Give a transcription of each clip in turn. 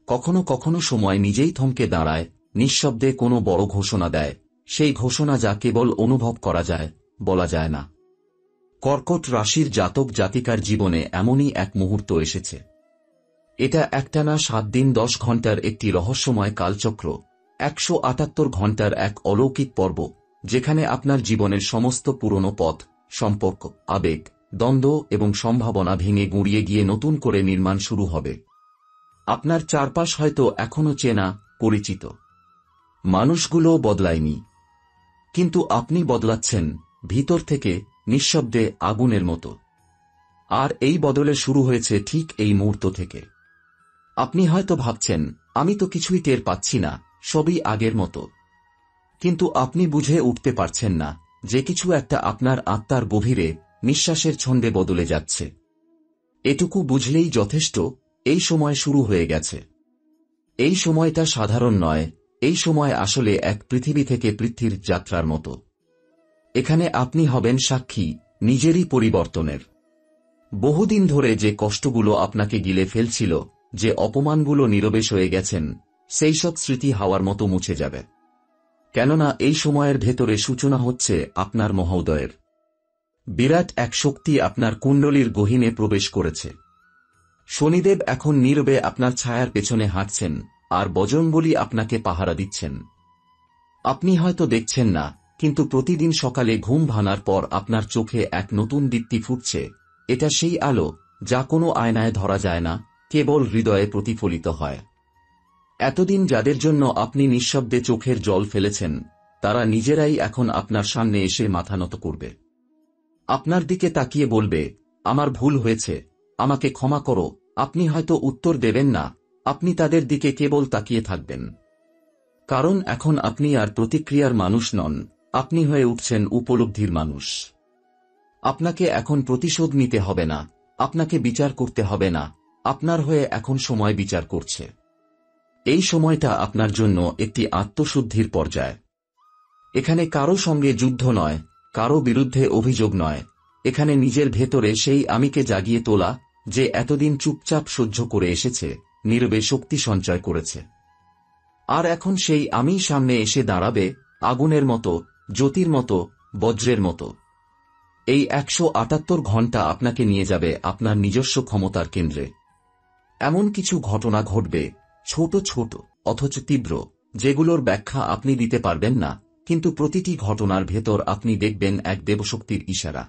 কখনো কখনো সময় নিজেই থমকে দাঁড়ায়, নিঃশব্দে কোনো বড় ঘোষণা দেয়, সেই ঘোষণা যা কেবল অনুভব করা যায়, বলা যায় না। কর্কট রাশির জাতক জাতিকার জীবনে এমনই এক মুহূর্ত এসেছে। এটা একটানা 7 দিন 10 ঘণ্টার একটি রহস্যময় কালচক্র, 178 ঘণ্টার এক অলৌকিক পর্ব, যেখানে আপনার জীবনের সমস্ত পুরনো পথ, সম্পর্ক, আবেগ, দ্বন্দ্ব এবং সম্ভাবনা ভেঙে গুঁড়িয়ে গিয়ে নতুন করে নির্মাণ শুরু হবে। আপনার চারপাশ হয়তো এখনো চেনা, পরিচিত। মানুষগুলো বদলায়নি, কিন্তু আপনি বদলাচ্ছেন, ভিতর থেকে, নিঃশব্দে, আগুনের মতো। আর এই বদলে শুরু হয়েছে ঠিক এই মুহূর্ত থেকে। আপনি হয়তো ভাবছেন, আমি তো কিছুই টের পাচ্ছি না, সবই আগের মতো। কিন্তু আপনি বুঝে উঠতে পারছেন না যে কিছু একটা আপনার আত্মার গভীরে, নিঃশ্বাসের ছন্দে বদলে যাচ্ছে। এটুকু বুঝলেই যথেষ্ট, এই সময় শুরু হয়ে গেছে। এই সময়টা সাধারণ নয়, এই সময় আসলে এক পৃথিবী থেকে পৃথিবীর যাত্রার মতো। এখানে আপনি হবেন সাক্ষী নিজেরই পরিবর্তনের। বহুদিন ধরে যে কষ্টগুলো আপনাকে গিলে ফেলছিল, যে অপমানগুলো নীরবে সয়ে গেছেন, সেই সব স্মৃতি হাওয়ার মতো মুছে যাবে। কেননা এই সময়ের ভেতরে সূচনা হচ্ছে আপনার মহোদয়ের। বিরাট এক শক্তি আপনার কুণ্ডলীর গহীনে প্রবেশ করেছে। শনিদেব এখন নীরবে আপনার ছায়ার পেছনে হাঁটছেন, আর বজরংবলী আপনাকে পাহারা দিচ্ছেন। আপনি হয়তো দেখছেন না, কিন্তু প্রতিদিন সকালে ঘুম ভাঙার পর আপনার চোখে এক নতুন দীপ্তি ফুটছে। এটা সেই আলো, যা কোনো আয়নায় ধরা যায় না, কেবল হৃদয়ে প্রতিফলিত হয়। এতদিন যাদের জন্য আপনি নিঃশব্দে চোখের জল ফেলেছেন, তারা নিজেরাই এখন আপনার সামনে এসে মাথা নত করবে। আপনার দিকে তাকিয়ে বলবে, আমার ভুল হয়েছে, আমাকে ক্ষমা করো। আপনি হয়তো উত্তর দেবেন না, আপনি তাদের দিকে কেবল তাকিয়ে থাকবেন। কারণ এখন আপনি আর প্রতিক্রিয়ার মানুষ নন, আপনি হয়ে উঠছেন উপলব্ধির মানুষ। আপনাকে এখন প্রতিশোধ নিতে হবে না, আপনাকে বিচার করতে হবে না, আপনার হয়ে এখন সময় বিচার করছে। এই সময়টা আপনার জন্য একটি আত্মশুদ্ধির পর্যায়। এখানে কারো সঙ্গে যুদ্ধ নয়, কারো বিরুদ্ধে অভিযোগ নয়, এখানে নিজের ভেতরে সেই আমিকে জাগিয়ে তোলা, যে এতদিন চুপচাপ সহ্য করে এসেছে, নীরবে শক্তি সঞ্চয় করেছে। আর এখন সেই আমি সামনে এসে দাঁড়াবে, আগুনের মতো, জ্যোতির মতো, বজ্রের মতো। এই 178 ঘণ্টা আপনাকে নিয়ে যাবে আপনার নিজস্ব ক্ষমতার কেন্দ্রে। এমন কিছু ঘটনা ঘটবে, ছোট ছোট, অথচ তীব্র, যেগুলোর ব্যাখ্যা আপনি দিতে পারবেন না, কিন্তু প্রতিটি ঘটনার ভেতর আপনি দেখবেন এক দেবশক্তির ইশারা।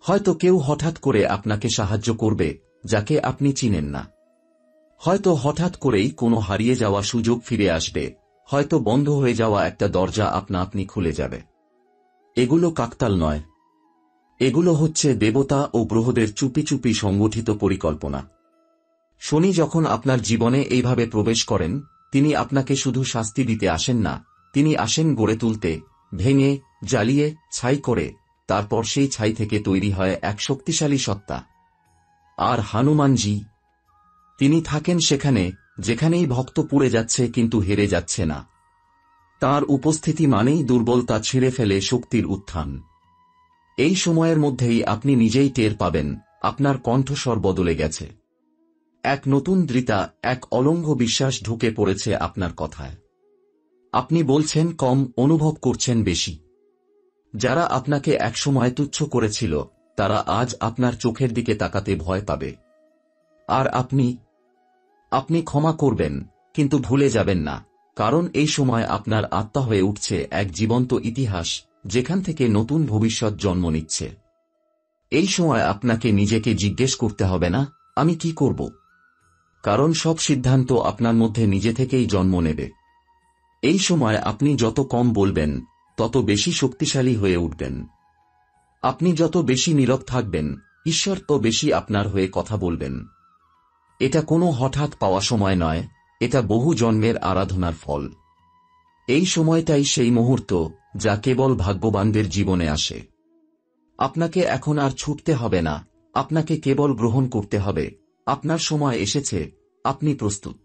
হয়তো কেউ হঠাৎ করে আপনাকে সাহায্য করবে, যাকে আপনি চিনেন না। হয়তো হঠাৎ করেই কোনো হারিয়ে যাওয়া সুযোগ ফিরে আসবে, হয়তো বন্ধ হয়ে যাওয়া একটা দরজা আপনা আপনি খুলে যাবে। এগুলো কাকতাল নয়, এগুলো হচ্ছে দেবতা ও গ্রহদের চুপি চুপি সংগঠিত পরিকল্পনা। শনি যখন আপনার জীবনে এইভাবে প্রবেশ করেন, তিনি আপনাকে শুধু শাস্তি দিতে আসেন না, তিনি আসেন গড়ে তুলতে, ভেঙে, জ্বালিয়ে, ছাই করে, তারপর সেই ছাই থেকে তৈরি হয় এক শক্তিশালী সত্তা। আর হনুমানজি, তিনি থাকেন সেখানে, যেখানেই ভক্ত পুড়ে যাচ্ছে কিন্তু হেরে যাচ্ছে না। তার উপস্থিতি মানেই দুর্বলতা ছিঁড়ে ফেলে শক্তির উত্থান। এই সময়ের মধ্যেই আপনি নিজেই টের পাবেন, আপনার কণ্ঠস্বর বদলে গেছে। এক নতুন দৃঢ়তা, এক অলঙ্ঘ বিশ্বাস ঢুকে পড়েছে আপনার কথায়। আপনি বলছেন কম, অনুভব করছেন বেশি। যারা আপনাকে একসময় তুচ্ছ করেছিল, তারা আজ আপনার চোখের দিকে তাকাতে ভয় পাবে। আর আপনি ক্ষমা করবেন, কিন্তু ভুলে যাবেন না, কারণ এই সময় আপনার আত্মা হয়ে উঠছে এক জীবন্ত ইতিহাস, যেখান থেকে নতুন ভবিষ্যৎ জন্ম নিচ্ছে। এই সময় আপনাকে নিজেকে জিজ্ঞেস করতে হবে না, আমি কি করব? কারণ সব সিদ্ধান্ত আপনার মধ্যে নিজে থেকেই জন্ম নেবে। এই সময় আপনি যত কম বলবেন, তত বেশি শক্তিশালী হয়ে উঠবেন। আপনি যত বেশি নীরব থাকবেন, ঈশ্বর তো বেশি আপনার হয়ে কথা বলবেন। এটা কোনো হঠাৎ পাওয়া সময় নয়, এটা বহু জন্মের আরাধনার ফল। এই সময়টাই সেই মুহূর্ত, যা কেবল ভাগ্যবানদের জীবনে আসে। আপনাকে এখন আর ছুটতে হবে না, আপনাকে কেবল গ্রহণ করতে হবে। আপনার সময় এসেছে, আপনি প্রস্তুত।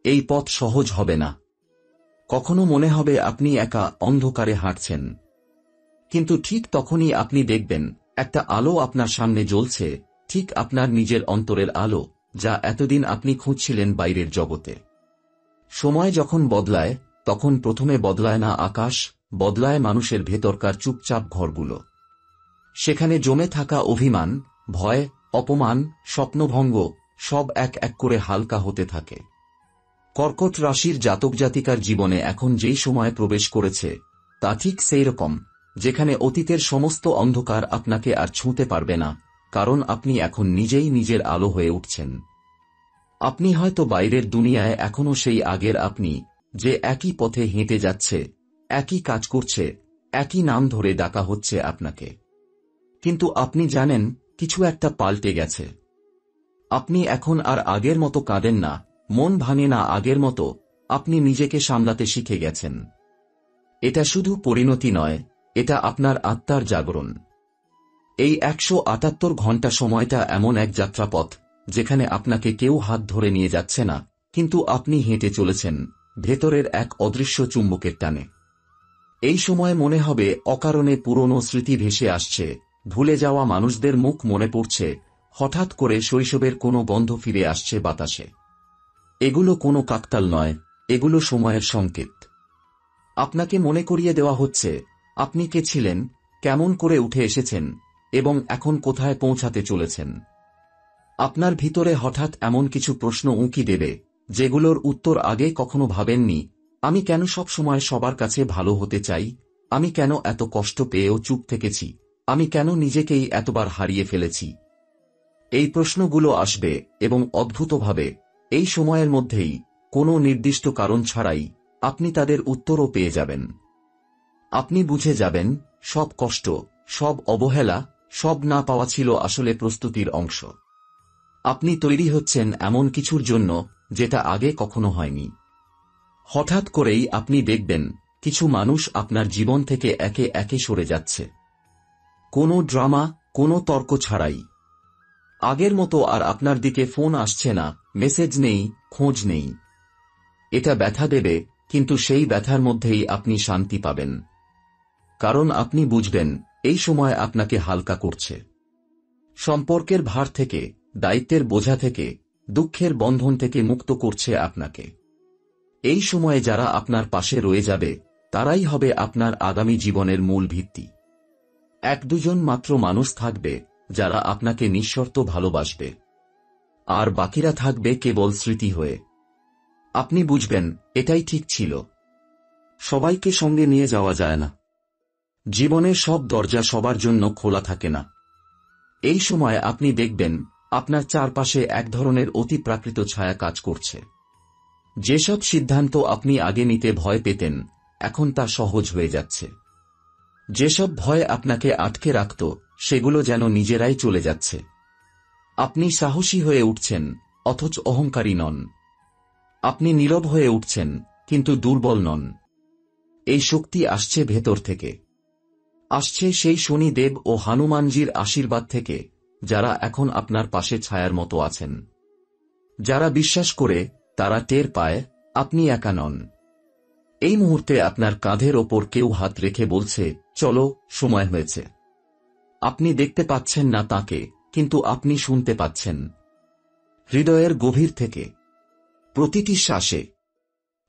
এই পথ সহজ হবে না। কখনো মনে হবে আপনি একা অন্ধকারে হাঁটছেন, কিন্তু ঠিক তখনই আপনি দেখবেন একটা আলো আপনার সামনে জ্বলছে, ঠিক আপনার নিজের অন্তরের আলো, যা এতদিন আপনি খুঁজছিলেন বাইরের জগতে। সময় যখন বদলায়, তখন প্রথমে বদলায় না আকাশ, বদলায় মানুষের ভেতরকার চুপচাপ ঘরগুলো। সেখানে জমে থাকা অভিমান, ভয়, অপমান, স্বপ্নভঙ্গ সব এক এক করে হালকা হতে থাকে। কর্কট রাশির জাতক জাতিকার জীবনে এখন যেই সময় প্রবেশ করেছে, তা ঠিক সেই রকম, যেখানে অতীতের সমস্ত অন্ধকার আপনাকে আর ছুঁতে পারবে না, কারণ আপনি এখন নিজেই নিজের আলো হয়ে উঠছেন। আপনি হয়তো বাইরের দুনিয়ায় এখনও সেই আগের আপনি, যে একই পথে হেঁটে যাচ্ছে, একই কাজ করছে, একই নাম ধরে ডাকা হচ্ছে আপনাকে। কিন্তু আপনি জানেন, কিছু একটা পাল্টে গেছে। আপনি এখন আর আগের মতো কাঁদেন না, মন ভাঙে না আগের মতো, আপনি নিজেকে সামলাতে শিখে গেছেন। এটা শুধু পরিণতি নয়, এটা আপনার আত্মার জাগরণ। এই 178 ঘন্টা সময়টা এমন এক যাত্রাপথ, যেখানে আপনাকে কেউ হাত ধরে নিয়ে যাচ্ছে না, কিন্তু আপনি হেঁটে চলেছেন ভেতরের এক অদৃশ্য চুম্বকের টানে। এই সময় মনে হবে অকারণে পুরনো স্মৃতি ভেসে আসছে, ভুলে যাওয়া মানুষদের মুখ মনে পড়ছে, হঠাৎ করে শৈশবের কোনো গন্ধ ফিরে আসছে বাতাসে। এগুলো কোনো কাকতাল নয়, এগুলো সময়ের সংকেত। আপনাকে মনে করিয়ে দেওয়া হচ্ছে, আপনি কে ছিলেন, কেমন করে উঠে এসেছেন, এবং এখন কোথায় পৌঁছাতে চলেছেন। আপনার ভিতরে হঠাৎ এমন কিছু প্রশ্ন উঁকি দেবে, যেগুলোর উত্তর আগে কখনো ভাবেননি। আমি কেন সব সময় সবার কাছে ভালো হতে চাই? আমি কেন এত কষ্ট পেয়েও চুপ থেকেছি? আমি কেন নিজেকেই এতবার হারিয়ে ফেলেছি? এই প্রশ্নগুলো আসবে, এবং অদ্ভুতভাবে এই সময়ের মধ্যেই, কোনো নির্দিষ্ট কারণ ছাড়াই, আপনি তাদের উত্তরও পেয়ে যাবেন। আপনি বুঝে যাবেন, সব কষ্ট, সব অবহেলা, সব না পাওয়া ছিল আসলে প্রস্তুতির অংশ। আপনি তৈরি হচ্ছেন এমন কিছুর জন্য, যেটা আগে কখনো হয়নি। হঠাৎ করেই আপনি দেখবেন, কিছু মানুষ আপনার জীবন থেকে একে একে সরে যাচ্ছে। কোনো ড্রামা, কোনো তর্ক ছাড়াই। আগের মতো আর আপনার দিকে ফোন আসছে না, মেসেজ নেই, খোঁজ নেই। এটা ব্যথা দেবে, কিন্তু সেই ব্যথার মধ্যেই আপনি শান্তি পাবেন। কারণ আপনি বুঝবেন, এই সময় আপনাকে হালকা করছে। সম্পর্কের ভার থেকে, দায়িত্বের বোঝা থেকে, দুঃখের বন্ধন থেকে মুক্ত করছে আপনাকে। এই সময়ে যারা আপনার পাশে রয়ে যাবে, তারাই হবে আপনার আগামী জীবনের মূল ভিত্তি। এক দুজন মাত্র মানুষ থাকবে, যারা আপনাকে নিঃশর্ত ভালোবাসবে। আর বাকিরা থাকবে কেবল স্মৃতি হয়ে। আপনি বুঝবেন, এটাই ঠিক ছিল। সবাইকে সঙ্গে নিয়ে যাওয়া যায় না। জীবনের সব দরজা সবার জন্য খোলা থাকে না। এই সময় আপনি দেখবেন, আপনার চারপাশে এক ধরনের অতিপ্রাকৃত ছায়া কাজ করছে। যেসব সিদ্ধান্ত আপনি আগে নিতে ভয় পেতেন, এখন তা সহজ হয়ে যাচ্ছে। যেসব ভয় আপনাকে আটকে রাখত, সেগুলো যেন নিজেরাই চলে যাচ্ছে। আপনি সাহসী হয়ে উঠছেন, অথচ অহংকারী নন। আপনি নীরব হয়ে উঠছেন, কিন্তু দুর্বল নন। এই শক্তি আসছে ভেতর থেকে। আসছে সেই শনিদেব ও হনুমানজির আশীর্বাদ থেকে, যারা এখন আপনার পাশে ছায়ার মতো আছেন। যারা বিশ্বাস করে, তারা টের পায়, আপনি একা নন। এই মুহূর্তে আপনার কাঁধের ওপর কেউ হাত রেখে বলছে, চলো, সময় হয়েছে। আপনি দেখতে পাচ্ছেন না তাকে, কিন্তু আপনি শুনতে পাচ্ছেন। হৃদয়ের গভীর থেকে, প্রতিটি শ্বাসে।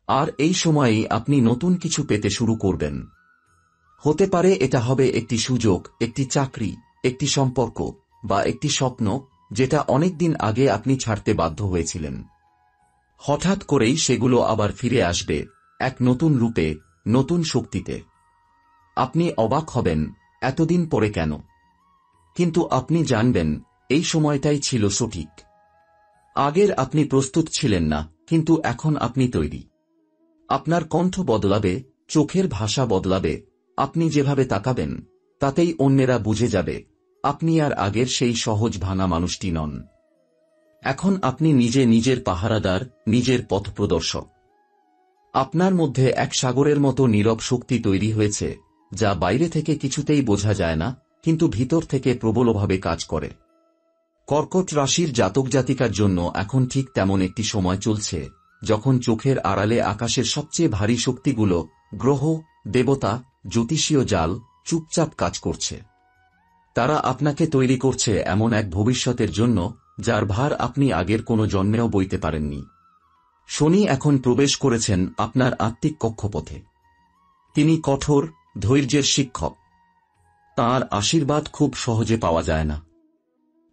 আর এই সময়েই আপনি নতুন কিছু পেতে শুরু করবেন। হতে পারে এটা হবে একটি সুযোগ, একটি চাকরি, একটি সম্পর্ক, বা একটি স্বপ্ন, যেটা অনেকদিন আগে আপনি ছাড়তে বাধ্য হয়েছিলেন। হঠাৎ করেই সেগুলো আবার ফিরে আসবে, এক নতুন রূপে, নতুন শক্তিতে। আপনি অবাক হবেন, এতদিন পরে কেন? কিন্তু আপনি জানবেন, এই সময়টাই ছিল সঠিক। আগের আপনি প্রস্তুত ছিলেন না, কিন্তু এখন আপনি তৈরি। আপনার কণ্ঠ বদলাবে, চোখের ভাষা বদলাবে, আপনি যেভাবে তাকাবেন, তাতেই অন্যেরা বুঝে যাবে, আপনি আর আগের সেই সহজ ভাঙা মানুষটি নন। এখন আপনি নিজে নিজের পাহারাদার, নিজের পথপ্রদর্শক। আপনার মধ্যে এক সাগরের মতো নীরব শক্তি তৈরি হয়েছে, যা বাইরে থেকে কিছুতেই বোঝা যায় না, কিন্তু ভিতর থেকে প্রবলভাবে কাজ করে। কর্কট রাশির জাতক জাতিকার জন্য এখন ঠিক তেমন একটি সময় চলছে, যখন চোখের আড়ালে আকাশের সবচেয়ে ভারী শক্তিগুলো, গ্রহ, দেবতা, জ্যোতিষীয় জাল, চুপচাপ কাজ করছে। তারা আপনাকে তৈরি করছে এমন এক ভবিষ্যতের জন্য, যার ভার আপনি আগের কোনো জন্মেও বইতে পারেননি। শনি এখন প্রবেশ করেছেন আপনার আত্মিক কক্ষপথে। তিনি কঠোর, ধৈর্যের শিক্ষক। তাঁর আশীর্বাদ খুব সহজে পাওয়া যায় না।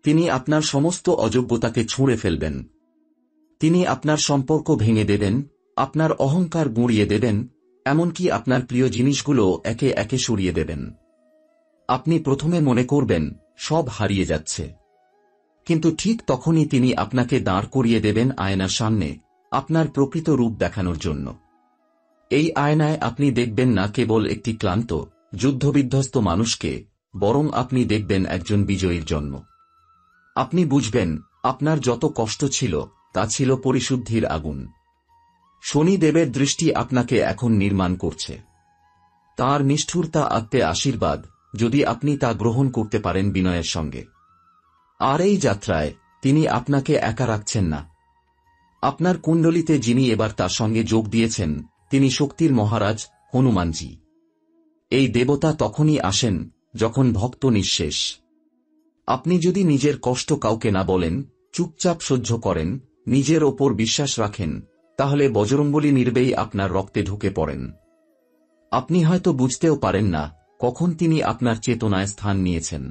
তিনি আপনার সমস্ত অযোগ্যতাকে ছুঁড়ে ফেলবেন। তিনি আপনার সম্পর্ক ভেঙে দেবেন, আপনার অহংকার গুঁড়িয়ে দেবেন, এমনকি আপনার প্রিয় জিনিসগুলো একে একে সরিয়ে দেবেন। আপনি প্রথমে মনে করবেন সব হারিয়ে যাচ্ছে, কিন্তু ঠিক তখনই তিনি আপনাকে দাঁড় করিয়ে দেবেন আয়নার সামনে, আপনার প্রকৃত রূপ দেখানোর জন্য। এই আয়নায় আপনি দেখবেন না কেবল একটি ক্লান্ত, যুদ্ধবিধ্বস্ত মানুষকে, বরং আপনি দেখবেন একজন বিজয়ীর জন্ম। আপনি বুঝবেন আপনার যত কষ্ট ছিল তা ছিল পরিশুদ্ধির আগুন। শনিদেবের দৃষ্টি আপনাকে এখন নির্মাণ করছে। তাঁর নিষ্ঠুরতা আত্মে আশীর্বাদ, যদি আপনি তা গ্রহণ করতে পারেন বিনয়ের সঙ্গে। আর এই যাত্রায় তিনি আপনাকে একা রাখছেন না। আপনার কুণ্ডলিতে যিনি এবার তার সঙ্গে যোগ দিয়েছেন, তিনি শক্তির মহারাজ হনুমানজি। এই দেবতা তখনই আসেন যখন ভক্ত নিঃশেষ। আপনি যদি নিজের কষ্ট কাউকে না বলেন, চুপচাপ সহ্য করেন, নিজের ওপর বিশ্বাস রাখেন, তাহলে বজরংবলী নির্বেই আপনার রক্তে ঢুকে পড়েন। আপনি হয়তো বুঝতেও পারেন না কখন তিনি আপনার চেতনায় স্থান নিয়েছেন।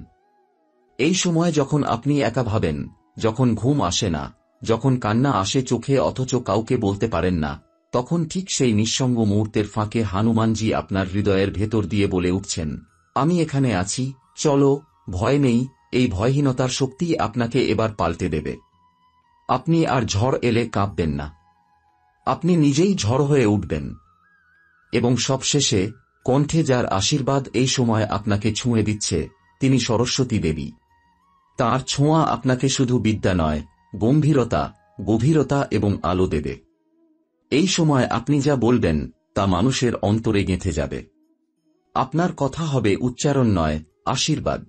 এই সময় যখন আপনি একা ভাবেন, যখন ঘুম আসে না, যখন কান্না আসে চোখে অথচ কাউকে বলতে পারেন না, তখন ঠিক সেই নিঃসঙ্গ মুহূর্তের ফাঁকে হনুমানজি আপনার হৃদয়ের ভেতর দিয়ে বলে উঠছেন, আমি এখানে আছি, চলো, ভয় নেই। এই ভয়হীনতার শক্তিই আপনাকে এবার পাল্টে দেবে। আপনি আর ঝড় এলে কাঁপবেন না। আপনি নিজেই ঝড় হয়ে উঠবেন। এবং সবশেষে, কণ্ঠে যার আশীর্বাদ এই সময় আপনাকে ছুঁয়ে দিচ্ছে, তিনি সরস্বতী দেবী। তাঁর ছোঁয়া আপনাকে শুধু বিদ্যা নয়, গম্ভীরতা, গভীরতা এবং আলো দেবে। এই সময় আপনি যা বলবেন তা মানুষের অন্তরে গেঁথে যাবে। আপনার কথা হবে উচ্চারণ নয়, আশীর্বাদ।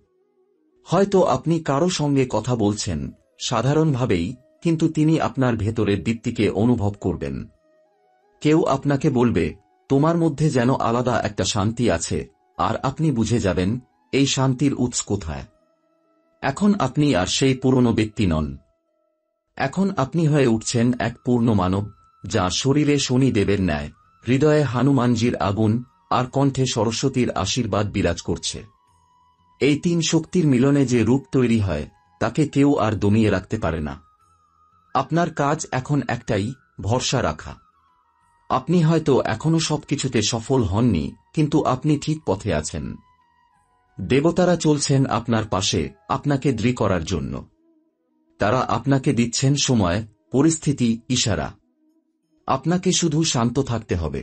হয়তো আপনি কারো সঙ্গে কথা বলছেন সাধারণভাবেই, কিন্তু তিনি আপনার ভেতরের দীপ্তিকে অনুভব করবেন। কেউ আপনাকে বলবে, তোমার মধ্যে যেন আলাদা একটা শান্তি আছে, আর আপনি বুঝে যাবেন এই শান্তির উৎস কোথায়। এখন আপনি আর সেই পুরনো ব্যক্তি নন। এখন আপনি হয়ে উঠছেন এক পূর্ণ মানব, যার শরীরে শনিদেবের ন্যায়, হৃদয়ে হনুমানজির আগুন, আর কণ্ঠে সরস্বতীর আশীর্বাদ বিরাজ করছে। এই তিন শক্তির মিলনে যে রূপ তৈরি হয়, তাকে কেউ আর দমিয়ে রাখতে পারে না। আপনার কাজ এখন একটাই, ভরসা রাখা। আপনি হয়তো এখনো সবকিছুতে সফল হননি, কিন্তু আপনি ঠিক পথে আছেন। দেবতারা চলছেন আপনার পাশে, আপনাকে দৃঢ় করার জন্য। তারা আপনাকে দিচ্ছেন সময়, পরিস্থিতি, ইশারা। আপনাকে শুধু শান্ত থাকতে হবে।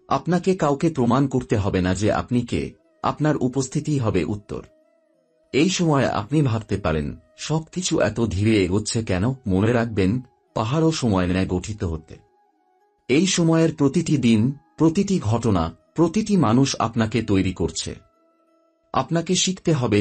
আপনাকে কাউকে প্রমাণ করতে হবে না যে আপনি কে, আপনার উপস্থিতিই হবে উত্তর। এই সময় আপনি ভাবতে পারেন, সবকিছু এত ধীরে এগোচ্ছে কেন? মনে রাখবেন, পাহাড়ও সময় নেয় গঠিত হতে। এই সময়ের প্রতিটি দিন, প্রতিটি ঘটনা, প্রতিটি মানুষ আপনাকে তৈরি করছে। আপনাকে শিখতে হবে